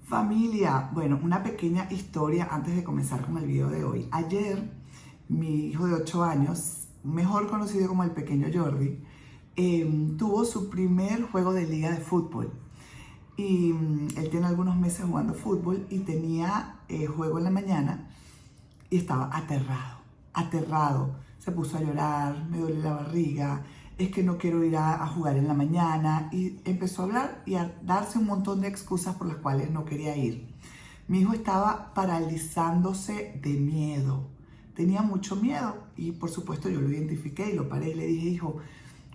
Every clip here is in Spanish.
Familia, bueno, una pequeña historia antes de comenzar con el video de hoy. Ayer, mi hijo de 8 años, mejor conocido como el pequeño Jordi, tuvo su primer juego de liga de fútbol. Y él tiene algunos meses jugando fútbol y tenía juego en la mañana y estaba aterrado. Se puso a llorar, me duele la barriga, es que no quiero ir a jugar en la mañana, y empezó a hablar y a darse un montón de excusas por las cuales no quería ir. Mi hijo estaba paralizándose de miedo, tenía mucho miedo y por supuesto yo lo identifiqué y lo paré y le dije: hijo,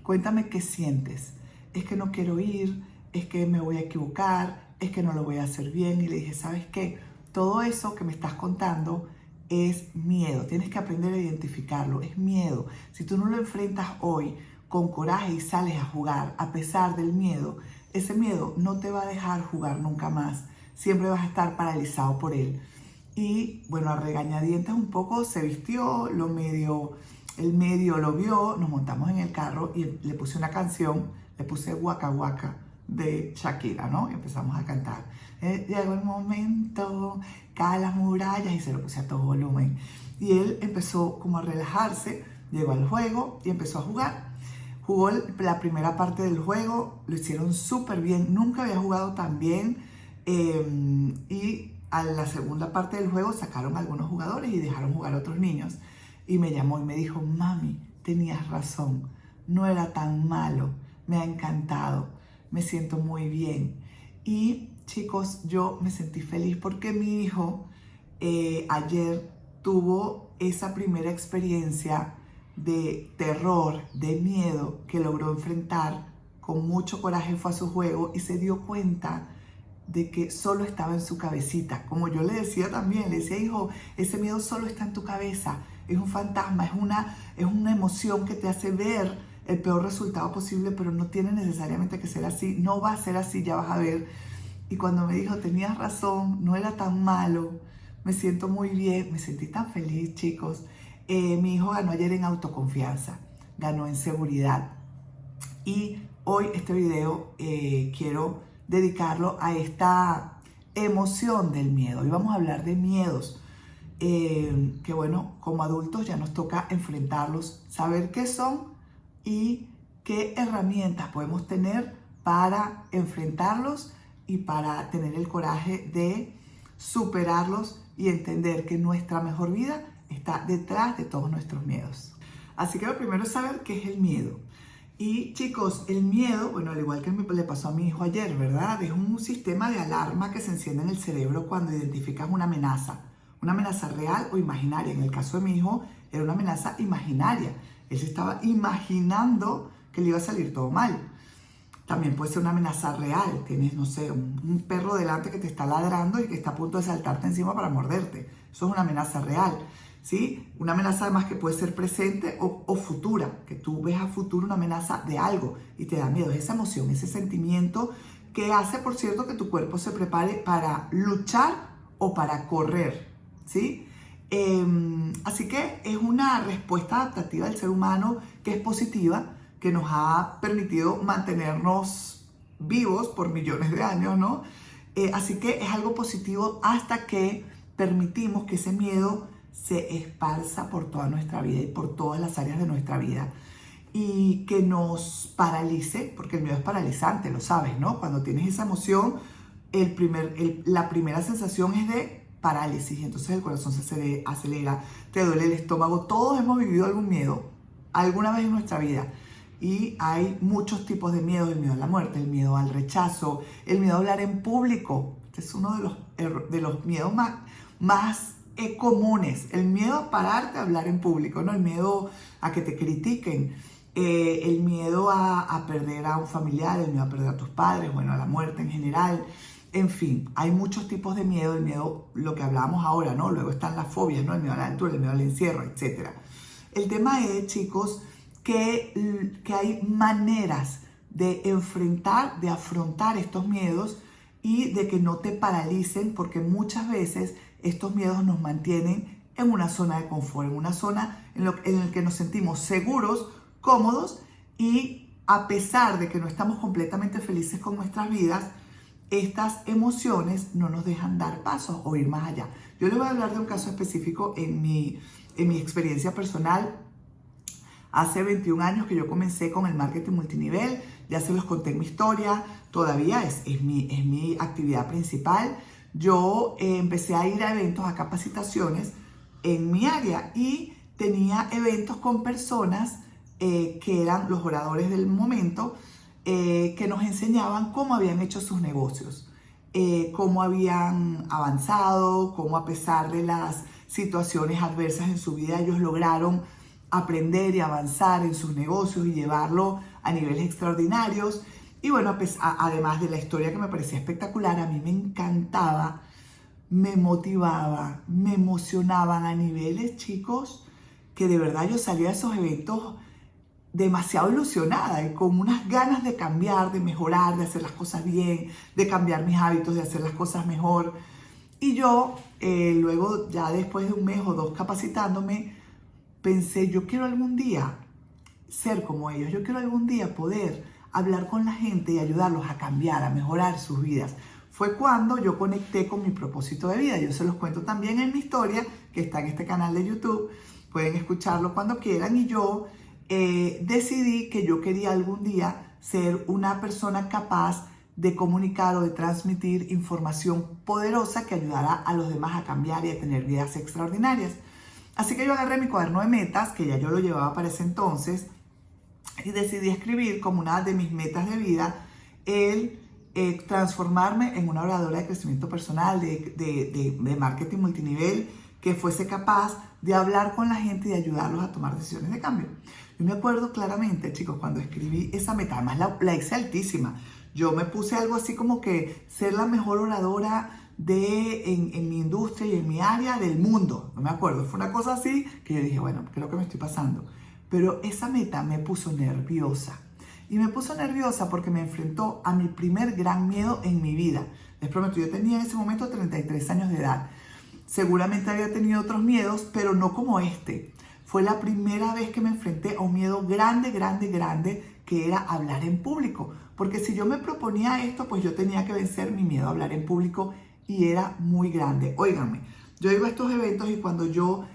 cuéntame qué sientes. Es que no quiero ir, es que me voy a equivocar, es que no lo voy a hacer bien. Y le dije: ¿sabes qué? Todo eso que me estás contando es miedo, tienes que aprender a identificarlo, es miedo. Si tú no lo enfrentas hoy con coraje y sales a jugar a pesar del miedo, ese miedo no te va a dejar jugar nunca más, siempre vas a estar paralizado por él. Y bueno, a regañadientes un poco se vistió, el medio lo vio, nos montamos en el carro y le puse una canción, le puse Waka Waka de Shakira, ¿no? Y empezamos a cantar. Llegó el momento, cae las murallas, y se lo puse a todo volumen. Y él empezó como a relajarse, llegó al juego y empezó a jugar. Jugó la primera parte del juego, lo hicieron súper bien, nunca había jugado tan bien. Y a la segunda parte del juego sacaron algunos jugadores y dejaron jugar a otros niños. Y me llamó y me dijo: mami, tenías razón, no era tan malo, me ha encantado, me siento muy bien. Y chicos, yo me sentí feliz porque mi hijo ayer tuvo esa primera experiencia de terror, de miedo, que logró enfrentar con mucho coraje. Fue a su juego y se dio cuenta de que solo estaba en su cabecita. Como yo le decía también, le decía: hijo, ese miedo solo está en tu cabeza, es un fantasma, es una emoción que te hace ver el peor resultado posible, pero no tiene necesariamente que ser así, no va a ser así, ya vas a ver. Y cuando me dijo: tenías razón, no era tan malo, me siento muy bien, me sentí tan feliz, chicos. Mi hijo ganó ayer en autoconfianza, ganó en seguridad. Y hoy este video quiero dedicarlo a esta emoción del miedo. Hoy vamos a hablar de miedos que, bueno, como adultos ya nos toca enfrentarlos, saber qué son y qué herramientas podemos tener para enfrentarlos y para tener el coraje de superarlos y entender que nuestra mejor vida está detrás de todos nuestros miedos. Así que lo primero es saber qué es el miedo. Y chicos, el miedo, bueno, al igual que le pasó a mi hijo ayer, ¿verdad? Es un sistema de alarma que se enciende en el cerebro cuando identificas una amenaza real o imaginaria. En el caso de mi hijo, era una amenaza imaginaria. Él se estaba imaginando que le iba a salir todo mal. También puede ser una amenaza real. Tienes, no sé, un perro delante que te está ladrando y que está a punto de saltarte encima para morderte. Eso es una amenaza real, ¿sí? Una amenaza además que puede ser presente o futura, que tú ves a futuro una amenaza de algo y te da miedo. Esa emoción, ese sentimiento que hace, por cierto, que tu cuerpo se prepare para luchar o para correr, ¿sí? Así que es una respuesta adaptativa del ser humano que es positiva, que nos ha permitido mantenernos vivos por millones de años, ¿no? Así que es algo positivo hasta que permitimos que ese miedo se esparza por toda nuestra vida y por todas las áreas de nuestra vida y que nos paralice, porque el miedo es paralizante, lo sabes, ¿no? Cuando tienes esa emoción, la primera sensación es de parálisis, entonces el corazón se acelera, te duele el estómago. Todos hemos vivido algún miedo alguna vez en nuestra vida. Y hay muchos tipos de miedos: el miedo a la muerte, el miedo al rechazo, el miedo a hablar en público. Este es uno de los miedos más comunes. El miedo a pararte a hablar en público, ¿no? El miedo a que te critiquen, el miedo a perder a un familiar, el miedo a perder a tus padres, bueno, a la muerte en general. En fin, hay muchos tipos de miedo. El miedo, lo que hablábamos ahora, ¿no? Luego están las fobias, ¿no? El miedo a la altura, el miedo al encierro, etc. El tema es, chicos, que hay maneras de enfrentar, de afrontar estos miedos y de que no te paralicen, porque muchas veces estos miedos nos mantienen en una zona de confort, en una zona en la que nos sentimos seguros, cómodos, y a pesar de que no estamos completamente felices con nuestras vidas, estas emociones no nos dejan dar pasos o ir más allá. Yo les voy a hablar de un caso específico en mi experiencia personal. Hace 21 años que yo comencé con el marketing multinivel, ya se los conté en mi historia, todavía es mi actividad principal. Yo empecé a ir a eventos, a capacitaciones en mi área y tenía eventos con personas que eran los oradores del momento, que nos enseñaban cómo habían hecho sus negocios, cómo habían avanzado, cómo a pesar de las situaciones adversas en su vida ellos lograron aprender y avanzar en sus negocios y llevarlo a niveles extraordinarios. Y bueno, pues, además de la historia que me parecía espectacular, a mí me encantaba, me motivaba, me emocionaban a niveles, chicos, que de verdad yo salía de esos eventos demasiado ilusionada y con unas ganas de cambiar, de mejorar, de hacer las cosas bien, de cambiar mis hábitos, de hacer las cosas mejor. Y yo, luego ya después de un mes o dos capacitándome, pensé, yo quiero algún día ser como ellos, yo quiero algún día poder hablar con la gente y ayudarlos a cambiar, a mejorar sus vidas. Fue cuando yo conecté con mi propósito de vida. Yo se los cuento también en mi historia, que está en este canal de YouTube. Pueden escucharlo cuando quieran. Y yo decidí que yo quería algún día ser una persona capaz de comunicar o de transmitir información poderosa que ayudara a los demás a cambiar y a tener vidas extraordinarias. Así que yo agarré mi cuaderno de metas, que ya yo lo llevaba para ese entonces, y decidí escribir como una de mis metas de vida el transformarme en una oradora de crecimiento personal, de marketing multinivel, que fuese capaz de hablar con la gente y de ayudarlos a tomar decisiones de cambio. Yo me acuerdo claramente, chicos, cuando escribí esa meta, además la hice altísima. Yo me puse algo así como que ser la mejor oradora en mi industria y en mi área del mundo. No me acuerdo, fue una cosa así que yo dije, bueno, creo que me estoy pasando. Pero esa meta me puso nerviosa. Y me puso nerviosa porque me enfrentó a mi primer gran miedo en mi vida. Les prometo, yo tenía en ese momento 33 años de edad. Seguramente había tenido otros miedos, pero no como este. Fue la primera vez que me enfrenté a un miedo grande, grande, grande, que era hablar en público. Porque si yo me proponía esto, pues yo tenía que vencer mi miedo a hablar en público y era muy grande. Óiganme, yo iba a estos eventos y cuando yo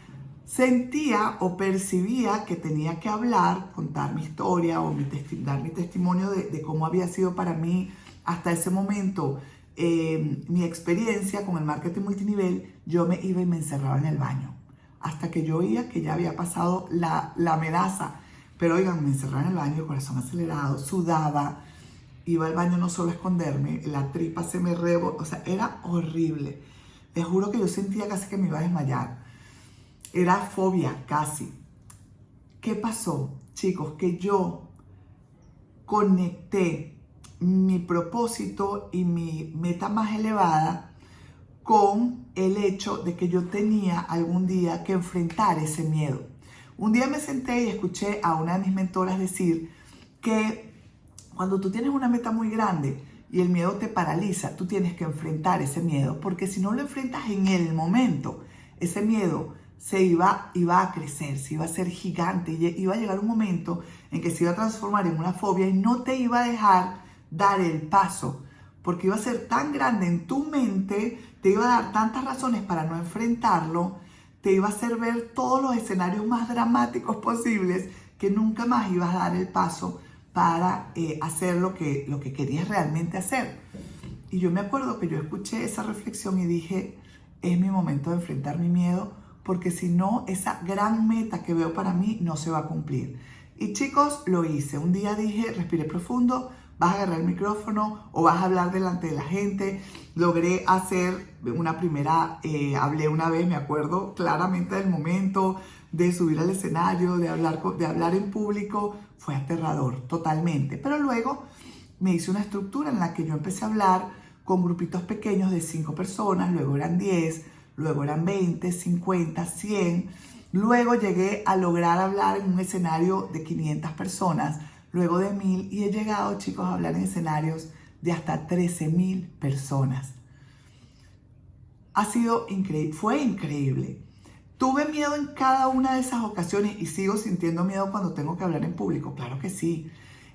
sentía o percibía que tenía que hablar, contar mi historia o dar mi testimonio de cómo había sido para mí hasta ese momento mi experiencia con el marketing multinivel, yo me iba y me encerraba en el baño hasta que yo veía que ya había pasado la amenaza. Pero oigan, me encerraba en el baño, el corazón acelerado, sudaba, iba al baño no solo a esconderme, la tripa se me o sea, era horrible. Les juro que yo sentía casi que me iba a desmayar. Era fobia casi. ¿Qué pasó, chicos? Que yo conecté mi propósito y mi meta más elevada con el hecho de que yo tenía algún día que enfrentar ese miedo. Un día me senté y escuché a una de mis mentoras decir que cuando tú tienes una meta muy grande y el miedo te paraliza, tú tienes que enfrentar ese miedo, porque si no lo enfrentas en el momento, ese miedo se iba a crecer, se iba a hacer gigante y iba a llegar un momento en que se iba a transformar en una fobia y no te iba a dejar dar el paso, porque iba a ser tan grande en tu mente, te iba a dar tantas razones para no enfrentarlo, te iba a hacer ver todos los escenarios más dramáticos posibles, que nunca más ibas a dar el paso para hacer lo que querías realmente hacer. Y yo me acuerdo que yo escuché esa reflexión y dije, es mi momento de enfrentar mi miedo, porque si no, esa gran meta que veo para mí no se va a cumplir. Y chicos, lo hice. Un día dije, respiré profundo, vas a agarrar el micrófono o vas a hablar delante de la gente. Logré hacer una primera, hablé una vez, me acuerdo claramente del momento de subir al escenario, de hablar en público. Fue aterrador, totalmente. Pero luego me hice una estructura en la que yo empecé a hablar con grupitos pequeños de 5 personas, luego eran 10, luego eran 20, 50, 100. Luego llegué a lograr hablar en un escenario de 500 personas, luego de 1000, y he llegado, chicos, a hablar en escenarios de hasta 13.000 personas. Ha sido increíble, fue increíble. ¿Tuve miedo en cada una de esas ocasiones y sigo sintiendo miedo cuando tengo que hablar en público? Claro que sí.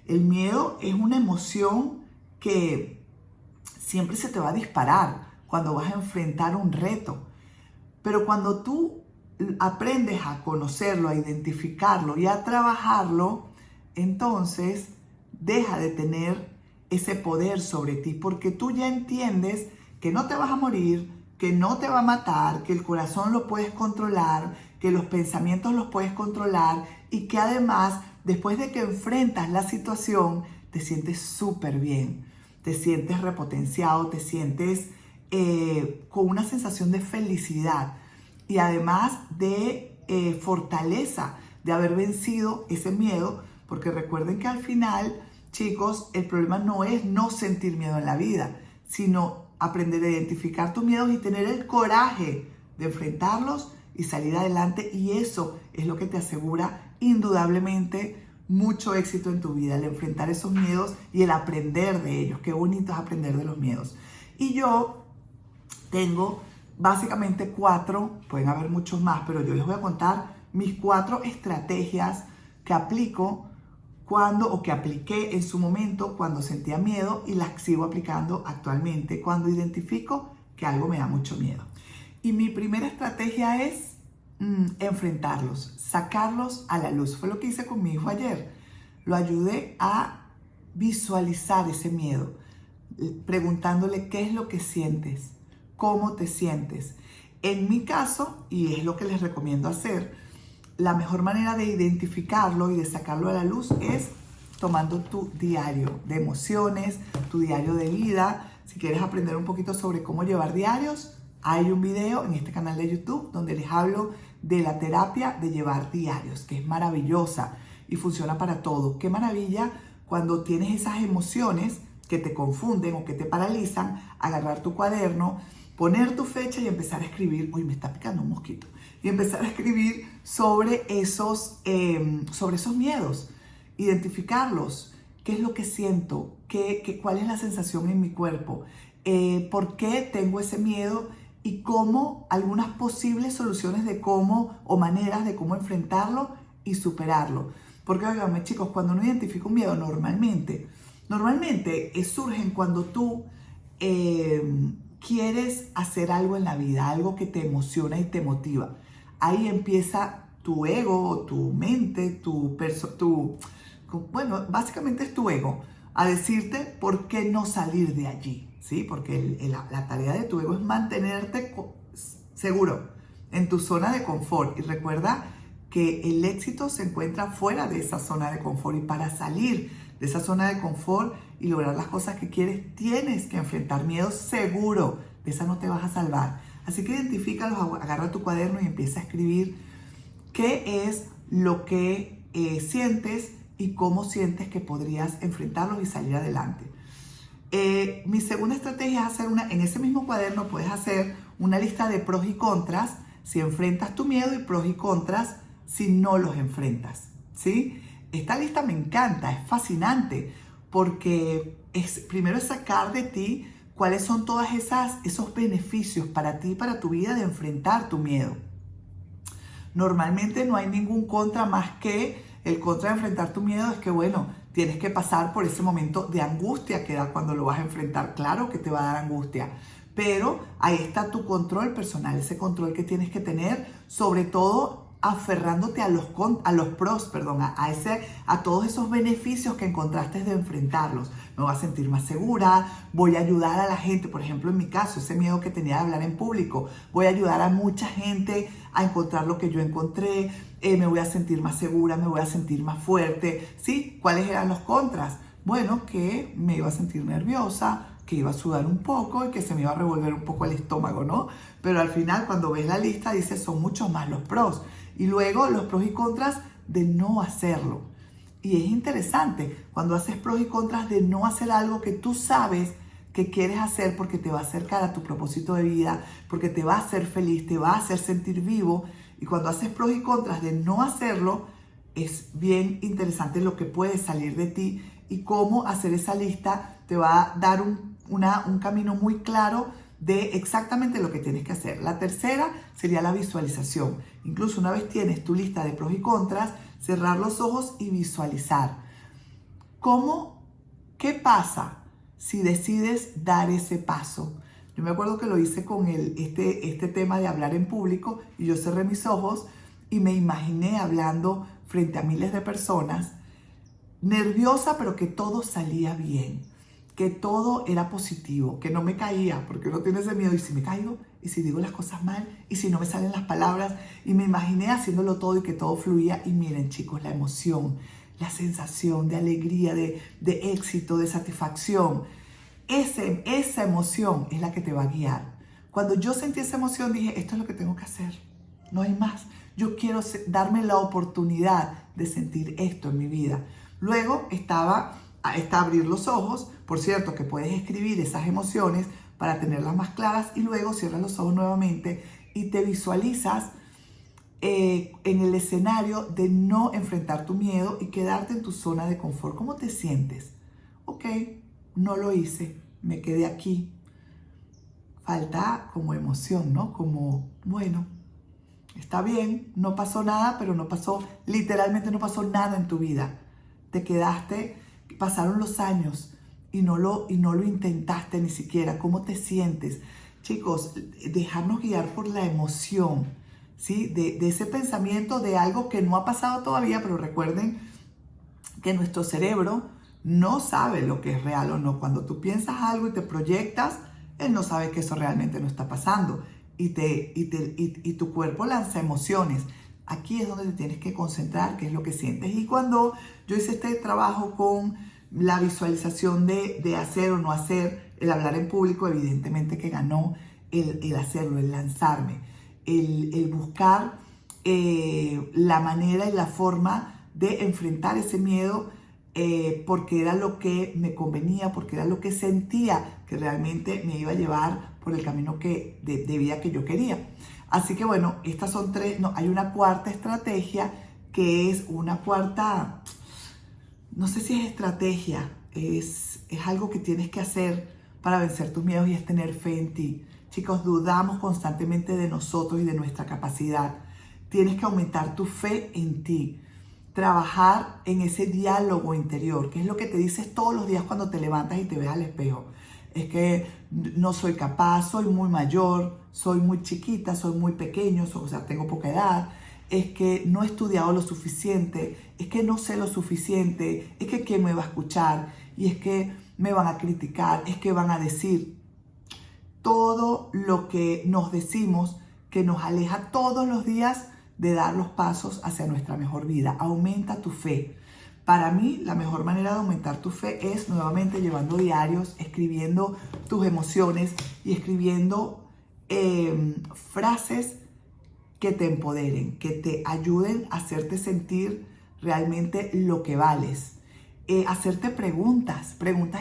El miedo es una emoción que siempre se te va a disparar cuando vas a enfrentar un reto. Pero cuando tú aprendes a conocerlo, a identificarlo y a trabajarlo, entonces deja de tener ese poder sobre ti, porque tú ya entiendes que no te vas a morir, que no te va a matar, que el corazón lo puedes controlar, que los pensamientos los puedes controlar y que además, después de que enfrentas la situación, te sientes súper bien, te sientes repotenciado, te sientes con una sensación de felicidad y además de fortaleza de haber vencido ese miedo, porque recuerden que al final, chicos, el problema no es no sentir miedo en la vida, sino aprender a identificar tus miedos y tener el coraje de enfrentarlos y salir adelante, y eso es lo que te asegura indudablemente mucho éxito en tu vida, el enfrentar esos miedos y el aprender de ellos. Qué bonito es aprender de los miedos. Y yo tengo básicamente 4, pueden haber muchos más, pero yo les voy a contar mis 4 estrategias que aplico que apliqué en su momento cuando sentía miedo y las sigo aplicando actualmente cuando identifico que algo me da mucho miedo. Y mi primera estrategia es enfrentarlos, sacarlos a la luz. Fue lo que hice con mi hijo ayer. Lo ayudé a visualizar ese miedo, preguntándole qué es lo que sientes, cómo te sientes. En mi caso, y es lo que les recomiendo hacer, la mejor manera de identificarlo y de sacarlo a la luz es tomando tu diario de emociones, tu diario de vida. Si quieres aprender un poquito sobre cómo llevar diarios, hay un video en este canal de YouTube donde les hablo de la terapia de llevar diarios, que es maravillosa y funciona para todo. Qué maravilla cuando tienes esas emociones que te confunden o que te paralizan, agarrar tu cuaderno, poner tu fecha y empezar a escribir. Uy, me está picando un mosquito. Y empezar a escribir sobre esos miedos, identificarlos. ¿Qué es lo que siento? ¿Cuál es la sensación en mi cuerpo? ¿Por qué tengo ese miedo? Y cómo algunas posibles soluciones de cómo o maneras de cómo enfrentarlo y superarlo. Porque, oiganme, chicos, cuando uno identifica un miedo normalmente surgen cuando tú quieres hacer algo en la vida, algo que te emociona y te motiva. Ahí empieza tu ego, tu mente, bueno, básicamente es tu ego, a decirte por qué no salir de allí, ¿sí? Porque la tarea de tu ego es mantenerte seguro en tu zona de confort. Y recuerda que el éxito se encuentra fuera de esa zona de confort, y para salir de esa zona de confort y lograr las cosas que quieres, tienes que enfrentar miedos seguro. De esa no te vas a salvar. Así que identifícalos, agarra tu cuaderno y empieza a escribir qué es lo que sientes y cómo sientes que podrías enfrentarlos y salir adelante. Mi segunda estrategia es en ese mismo cuaderno puedes hacer una lista de pros y contras si enfrentas tu miedo y pros y contras si no los enfrentas, ¿sí? Esta lista me encanta, es fascinante, porque primero es sacar de ti cuáles son todos esos beneficios para ti, para tu vida, de enfrentar tu miedo. Normalmente no hay ningún contra más que el contra de enfrentar tu miedo. Es que, bueno, tienes que pasar por ese momento de angustia que da cuando lo vas a enfrentar. Claro que te va a dar angustia, pero ahí está tu control personal, ese control que tienes que tener, sobre todo aferrándote a los pros, a todos esos beneficios que encontraste de enfrentarlos. Me voy a sentir más segura, voy a ayudar a la gente, por ejemplo, en mi caso, ese miedo que tenía de hablar en público, voy a ayudar a mucha gente a encontrar lo que yo encontré, me voy a sentir más segura, me voy a sentir más fuerte, ¿sí? ¿Cuáles eran los contras? Bueno, que me iba a sentir nerviosa, que iba a sudar un poco y que se me iba a revolver un poco el estómago, ¿no? Pero al final, cuando ves la lista, dices, son muchos más los pros. Y luego los pros y contras de no hacerlo. Y es interesante cuando haces pros y contras de no hacer algo que tú sabes que quieres hacer porque te va a acercar a tu propósito de vida, porque te va a hacer feliz, te va a hacer sentir vivo. Y cuando haces pros y contras de no hacerlo, es bien interesante lo que puede salir de ti, y cómo hacer esa lista te va a dar un camino muy claro de exactamente lo que tienes que hacer. La tercera sería la visualización. Incluso una vez tienes tu lista de pros y contras, cerrar los ojos y visualizar. ¿Qué pasa si decides dar ese paso. Yo me acuerdo que lo hice con este tema de hablar en público y yo cerré mis ojos y me imaginé hablando frente a miles de personas, nerviosa, pero que todo salía bien, que todo era positivo, que no me caía, porque uno tiene ese miedo, y si me caigo, y si digo las cosas mal, y si no me salen las palabras, y me imaginé haciéndolo todo y que todo fluía. Y miren, chicos, la emoción, la sensación de alegría, de éxito, de satisfacción, esa emoción es la que te va a guiar. Cuando yo sentí esa emoción, dije, esto es lo que tengo que hacer, no hay más. Yo quiero darme la oportunidad de sentir esto en mi vida. Luego está abrir los ojos. Por cierto, que puedes escribir esas emociones para tenerlas más claras, y luego cierras los ojos nuevamente y te visualizas en el escenario de no enfrentar tu miedo y quedarte en tu zona de confort. ¿Cómo te sientes? Ok, no lo hice, me quedé aquí. Falta como emoción, ¿no? Como, bueno, está bien, no pasó nada, pero literalmente no pasó nada en tu vida. Te quedaste, pasaron los años y no lo intentaste ni siquiera. ¿Cómo te sientes? Chicos, dejarnos guiar por la emoción, ¿sí? De ese pensamiento de algo que no ha pasado todavía, pero recuerden que nuestro cerebro no sabe lo que es real o no. Cuando tú piensas algo y te proyectas, él no sabe que eso realmente no está pasando. Y tu cuerpo lanza emociones. Aquí es donde te tienes que concentrar, qué es lo que sientes. Y cuando yo hice este trabajo con la visualización de hacer o no hacer, el hablar en público, evidentemente que ganó el hacerlo, el lanzarme, el buscar la manera y la forma de enfrentar ese miedo, porque era lo que me convenía, porque era lo que sentía que realmente me iba a llevar por el camino de vida que yo quería. Así que bueno, estas son tres. No, hay una cuarta estrategia, que es una cuarta, no sé si es estrategia, es algo que tienes que hacer para vencer tus miedos, y es tener fe en ti. Chicos, dudamos constantemente de nosotros y de nuestra capacidad. Tienes que aumentar tu fe en ti. Trabajar en ese diálogo interior, que es lo que te dices todos los días cuando te levantas y te ves al espejo. Es que no soy capaz, soy muy mayor, soy muy chiquita, soy muy pequeño, o sea, tengo poca edad. Es que no he estudiado lo suficiente, es que no sé lo suficiente, es que ¿quién me va a escuchar? Y es que me van a criticar, es que van a decir. Todo lo que nos decimos que nos aleja todos los días de dar los pasos hacia nuestra mejor vida. Aumenta tu fe. Para mí, la mejor manera de aumentar tu fe es nuevamente llevando diarios, escribiendo tus emociones y escribiendo frases que te empoderen, que te ayuden a hacerte sentir realmente lo que vales. Hacerte preguntas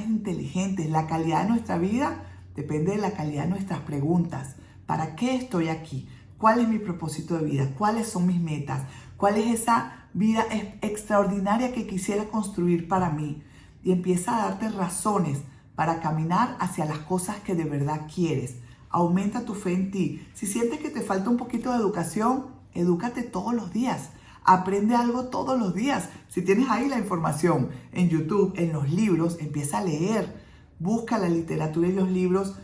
inteligentes. La calidad de nuestra vida depende de la calidad de nuestras preguntas. ¿Para qué estoy aquí? ¿Cuál es mi propósito de vida? ¿Cuáles son mis metas? ¿Cuál es esa vida extraordinaria que quisiera construir para mí? Y empieza a darte razones para caminar hacia las cosas que de verdad quieres. Aumenta tu fe en ti. Si sientes que te falta un poquito de educación, edúcate todos los días. Aprende algo todos los días. Si tienes ahí la información en YouTube, en los libros, empieza a leer. Busca la literatura y los libros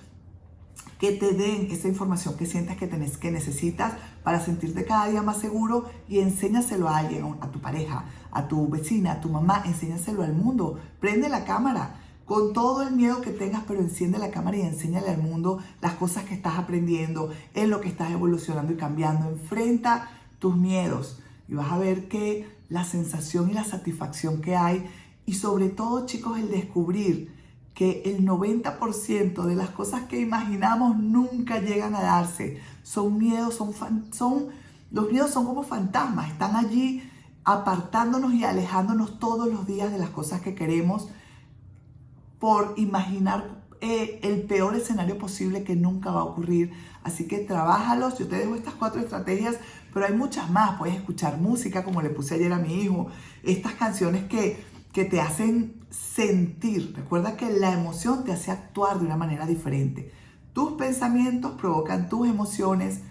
que te den esa información que sientas que necesitas para sentirte cada día más seguro, y enséñaselo a alguien, a tu pareja, a tu vecina, a tu mamá. Enséñaselo al mundo. Prende la cámara con todo el miedo que tengas, pero enciende la cámara y enséñale al mundo las cosas que estás aprendiendo, en lo que estás evolucionando y cambiando. Enfrenta tus miedos y vas a ver que la sensación y la satisfacción que hay, y sobre todo, chicos, el descubrir que el 90% de las cosas que imaginamos nunca llegan a darse. Son miedos, los miedos son como fantasmas, están allí apartándonos y alejándonos todos los días de las cosas que queremos, por imaginar el peor escenario posible que nunca va a ocurrir. Así que trabájalos. Yo te dejo estas 4 estrategias, pero hay muchas más. Puedes escuchar música, como le puse ayer a mi hijo, estas canciones que te hacen sentir. Recuerda que la emoción te hace actuar de una manera diferente. Tus pensamientos provocan tus emociones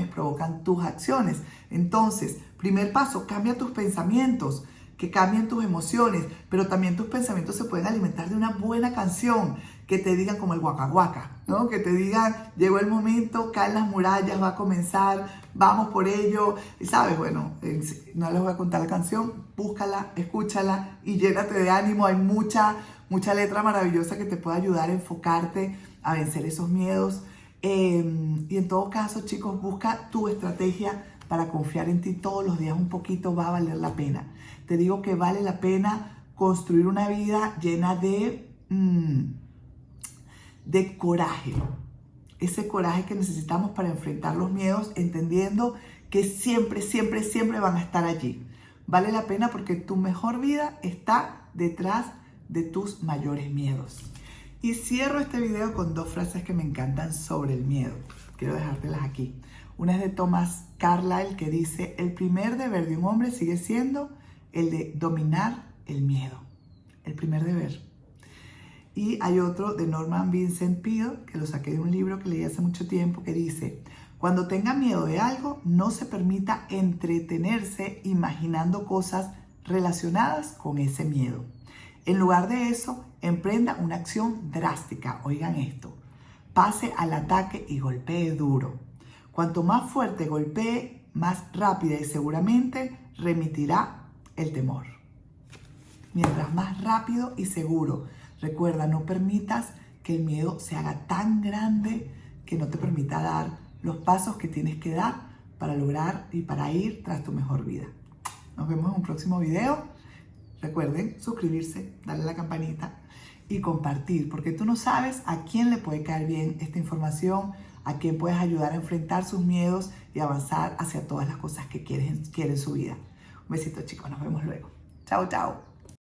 provocan tus acciones. Entonces, primer paso, cambia tus pensamientos. que cambien tus emociones, pero también tus pensamientos se pueden alimentar de una buena canción, que te digan como el Waka Waka, ¿no? Que te digan, llegó el momento, caen las murallas, va a comenzar, vamos por ello, y sabes, bueno, no les voy a contar la canción, búscala, escúchala y llénate de ánimo, hay mucha letra maravillosa que te puede ayudar a enfocarte, a vencer esos miedos, y en todo caso, chicos, busca tu estrategia para confiar en ti todos los días un poquito, va a valer la pena. Te digo que vale la pena construir una vida llena de coraje. Ese coraje que necesitamos para enfrentar los miedos, entendiendo que siempre, siempre, siempre van a estar allí. Vale la pena porque tu mejor vida está detrás de tus mayores miedos. Y cierro este video con 2 frases que me encantan sobre el miedo. Quiero dejártelas aquí. Una es de Thomas Carlyle que dice, el primer deber de un hombre sigue siendo el de dominar el miedo. El primer deber. Y hay otro de Norman Vincent Peale, que lo saqué de un libro que leí hace mucho tiempo, que dice, cuando tenga miedo de algo, no se permita entretenerse imaginando cosas relacionadas con ese miedo. En lugar de eso, emprenda una acción drástica. Oigan esto. Pase al ataque y golpee duro. Cuanto más fuerte golpee, más rápida y seguramente remitirá el temor. Mientras más rápido y seguro. Recuerda, no permitas que el miedo se haga tan grande que no te permita dar los pasos que tienes que dar para lograr y para ir tras tu mejor vida. Nos vemos en un próximo video. Recuerden suscribirse, darle a la campanita y compartir, porque tú no sabes a quién le puede caer bien esta información, a quién puedes ayudar a enfrentar sus miedos y avanzar hacia todas las cosas que quiere en su vida. Un besito, chicos, nos vemos luego. Chao, chao.